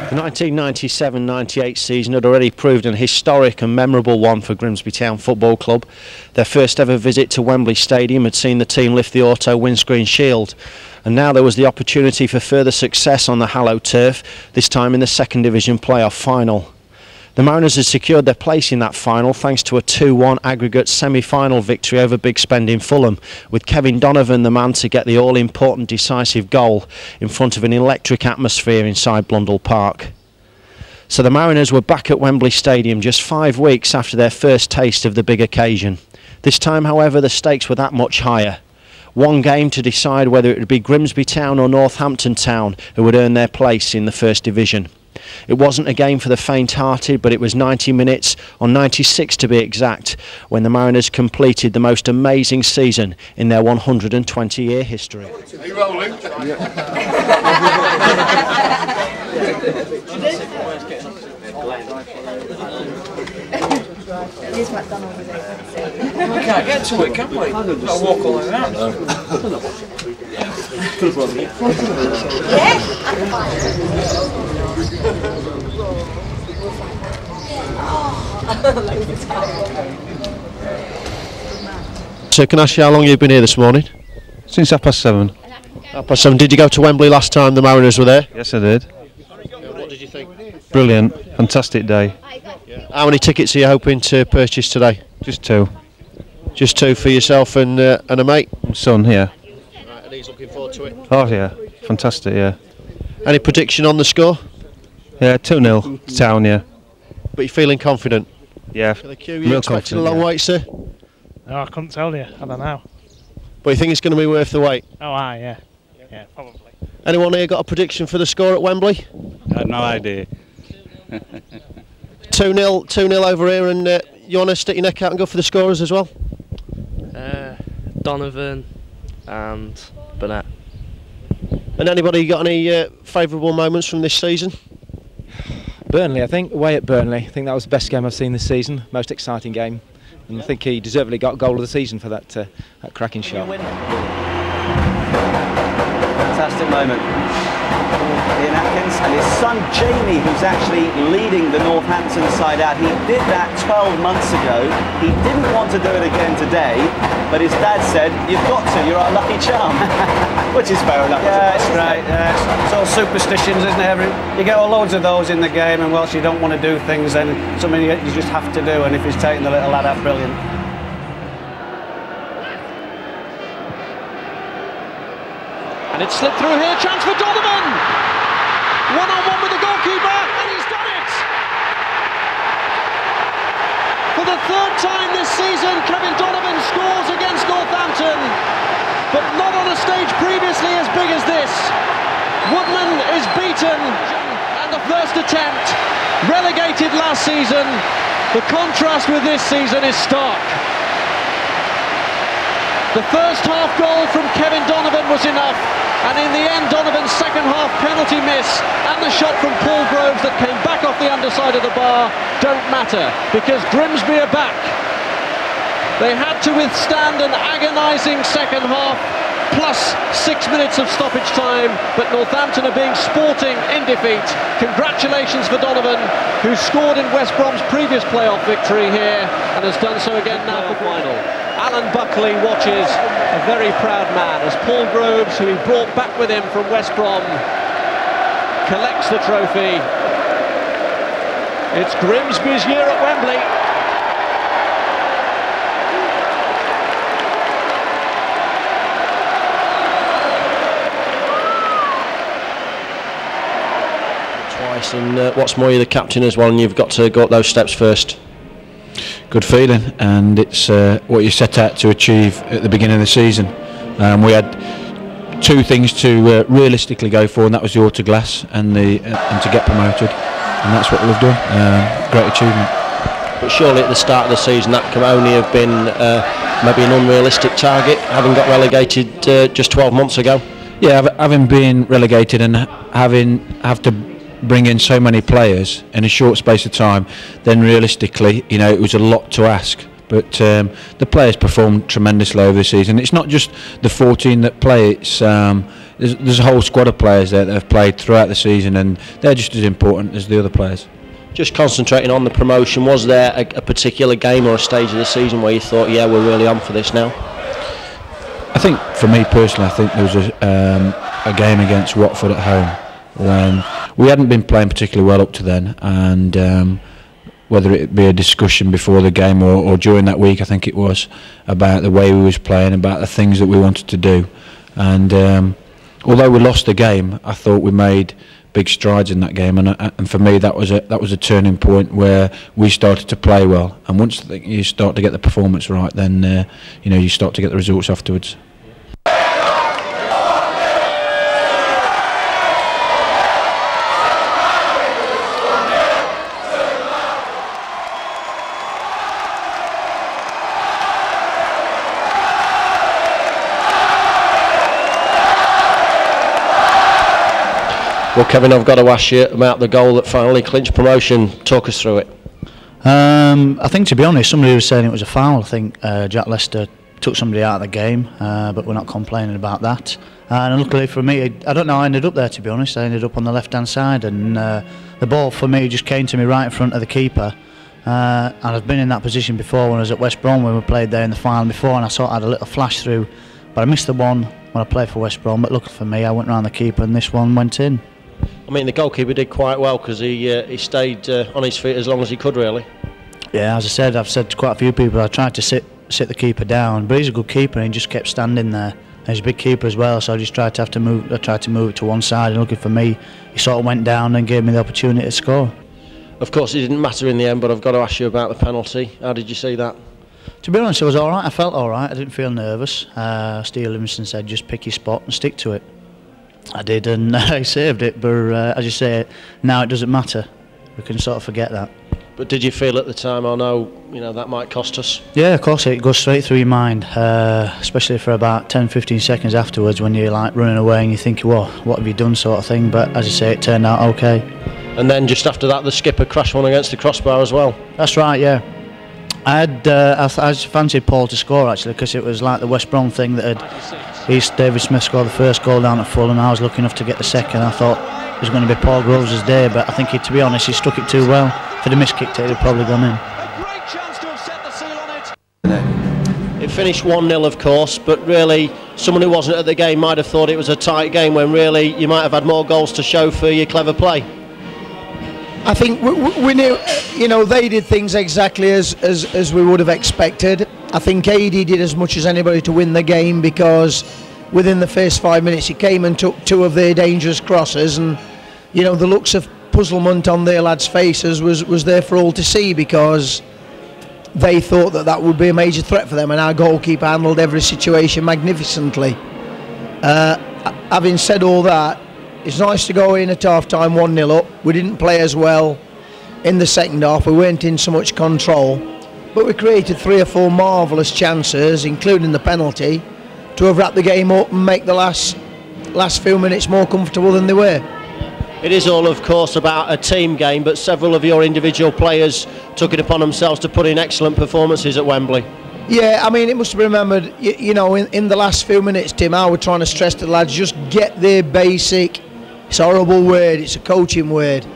The 1997-98 season had already proved an historic and memorable one for Grimsby Town Football Club. Their first ever visit to Wembley Stadium had seen the team lift the auto windscreen shield, and now there was the opportunity for further success on the hallowed turf, this time in the second division playoff final. The Mariners had secured their place in that final thanks to a 2-1 aggregate semi-final victory over Big Spend in Fulham, with Kevin Donovan the man to get the all-important decisive goal in front of an electric atmosphere inside Blundell Park. So the Mariners were back at Wembley Stadium just 5 weeks after their first taste of the big occasion. This time, however, the stakes were that much higher. One game to decide whether it would be Grimsby Town or Northampton Town who would earn their place in the First Division. It wasn't a game for the faint-hearted, but it was 90 minutes, or 96 to be exact, when the Mariners completed the most amazing season in their 120-year history. Are you rolling? We can't get to it, can we? We've got to walk all around. So can I ask you how long you've been here this morning? Since 7:30. 7:30. Did you go to Wembley last time the Mariners were there? Yes, I did. What did you think? Brilliant, fantastic day. How many tickets are you hoping to purchase today? Just two. Just two for yourself and a mate? Son here. Right, and he's looking forward to it. Oh yeah, fantastic, yeah. Any prediction on the score? Yeah, 2-0 Town, yeah. But you're feeling confident? Yeah, For the queue, you expecting a long wait, sir? No, I couldn't tell you. I don't know. But you think it's going to be worth the wait? Oh, yeah. Yeah, probably. Anyone here got a prediction for the score at Wembley? I have no idea. 2-0 over here, and you want to stick your neck out and go for the scorers as well? Donovan and Burnett. And anybody got any favourable moments from this season? Burnley, I think, away at Burnley. I think that was the best game I've seen this season, most exciting game. And I think he deservedly got goal of the season for that cracking shot. Fantastic moment. Ian Atkins and his son Jamie, who's actually leading the Northampton side out. He did that 12 months ago. He didn't want to do it again today, but his dad said, "You've got to, you're our lucky charm." Which is fair enough. Yeah, it's right. It's all superstitions, isn't it? You get loads of those in the game, and whilst you don't want to do things, then something you just have to do, and if he's taking the little lad out, brilliant. And it's slipped through here, chance for Donovan! One-on-one with the goalkeeper, and he's done it! For the third time this season, Kevin Donovan scores against Northampton, but not on a stage previously as big as this. Woodman is beaten, and the first attempt, relegated last season. The contrast with this season is stark. The first half goal from Kevin Donovan was enough, and in the end Donovan's second half penalty miss and the shot from Paul Groves that came back off the underside of the bar don't matter, because Grimsby are back. They had to withstand an agonising second half plus 6 minutes of stoppage time, but Northampton are being sporting in defeat. Congratulations for Donovan, who scored in West Brom's previous playoff victory here and has done so again now for final. Alan Buckley watches, a very proud man, as Paul Groves, who he brought back with him from West Brom, collects the trophy. It's Grimsby's year at Wembley. Twice, and what's more, you're the captain as well, and you've got to go up those steps first. Good feeling, and it's what you set out to achieve at the beginning of the season. We had two things to realistically go for, and that was the autoglass and to get promoted, and that's what we've done. Great achievement. But surely at the start of the season that can only have been maybe an unrealistic target, having got relegated just 12 months ago. Yeah, having been relegated and have to bring in so many players in a short space of time, then realistically, you know, it was a lot to ask. But the players performed tremendously over the season. It's not just the 14 that play; it's there's a whole squad of players there that have played throughout the season, and they're just as important as the other players. Just concentrating on the promotion, was there a particular game or a stage of the season where you thought, yeah, we're really on for this now? I think for me personally, I think there was a game against Watford at home when we hadn't been playing particularly well up to then, and whether it be a discussion before the game or during that week, I think it was, about the way we was playing, about the things that we wanted to do. And although we lost the game, I thought we made big strides in that game, and for me that was a turning point where we started to play well. And once you start to get the performance right, then you start to get the results afterwards. Well, Kevin, I've got to ask you about the goal that finally clinched promotion. Talk us through it. I think, to be honest, somebody was saying it was a foul. I think Jack Lester took somebody out of the game, but we're not complaining about that. And luckily for me, I don't know how I ended up there, to be honest. I ended up on the left-hand side, and the ball for me just came to me right in front of the keeper. And I've been in that position before when I was at West Brom, when we played there in the final before, and I sort of had a little flash through, but I missed the one when I played for West Brom. But luckily for me, I went round the keeper, and this one went in. I mean, the goalkeeper did quite well because he stayed on his feet as long as he could, really. Yeah, as I said, I've said to quite a few people, I tried to sit the keeper down, but he's a good keeper and he just kept standing there. And he's a big keeper as well, so I just tried to move it to one side, and looking for me, he sort of went down and gave me the opportunity to score. Of course, it didn't matter in the end, but I've got to ask you about the penalty. How did you see that? To be honest, it was all right. I felt all right. I didn't feel nervous. Steve Livingston said, just pick your spot and stick to it. I did, and I saved it, but as you say, now it doesn't matter. We can sort of forget that. But did you feel at the time, oh no, that might cost us? Yeah, of course, it goes straight through your mind, especially for about 10-15 seconds afterwards when you're like running away and you think, well, what have you done, sort of thing. But as you say, it turned out okay. And then just after that, the skipper crashed one against the crossbar as well. That's right, yeah. I fancied Paul to score, actually, because it was like the West Brom thing that David Smith scored the first goal down at Fulham, and I was lucky enough to get the second. I thought it was going to be Paul Groves' day, but I think, to be honest, he struck it too well. If he'd have miskicked it, it'd have probably gone in. A great chance to have set the seal on it. It finished 1-0, of course, but really, someone who wasn't at the game might have thought it was a tight game, when really you might have had more goals to show for your clever play. I think we knew, they did things exactly as we would have expected. I think AD did as much as anybody to win the game, because within the first 5 minutes he came and took two of their dangerous crosses, and the looks of puzzlement on their lads' faces was there for all to see, because they thought that would be a major threat for them, and our goalkeeper handled every situation magnificently. Having said all that, it's nice to go in at half-time 1-0 up. We didn't play as well in the second half. We weren't in so much control, but we created 3 or 4 marvellous chances, including the penalty, to have wrapped the game up and make the last few minutes more comfortable than they were. It is all, of course, about a team game, but several of your individual players took it upon themselves to put in excellent performances at Wembley. Yeah, I mean, it must be remembered, in the last few minutes, Tim, I was trying to stress to the lads, just get their basic, it's a horrible word, it's a coaching word,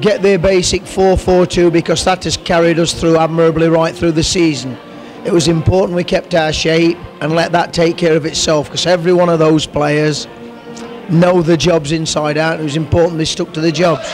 get their basic 4-4-2, because that has carried us through admirably right through the season. It was important we kept our shape and let that take care of itself, because every one of those players know the jobs inside out, and it was important they stuck to the jobs.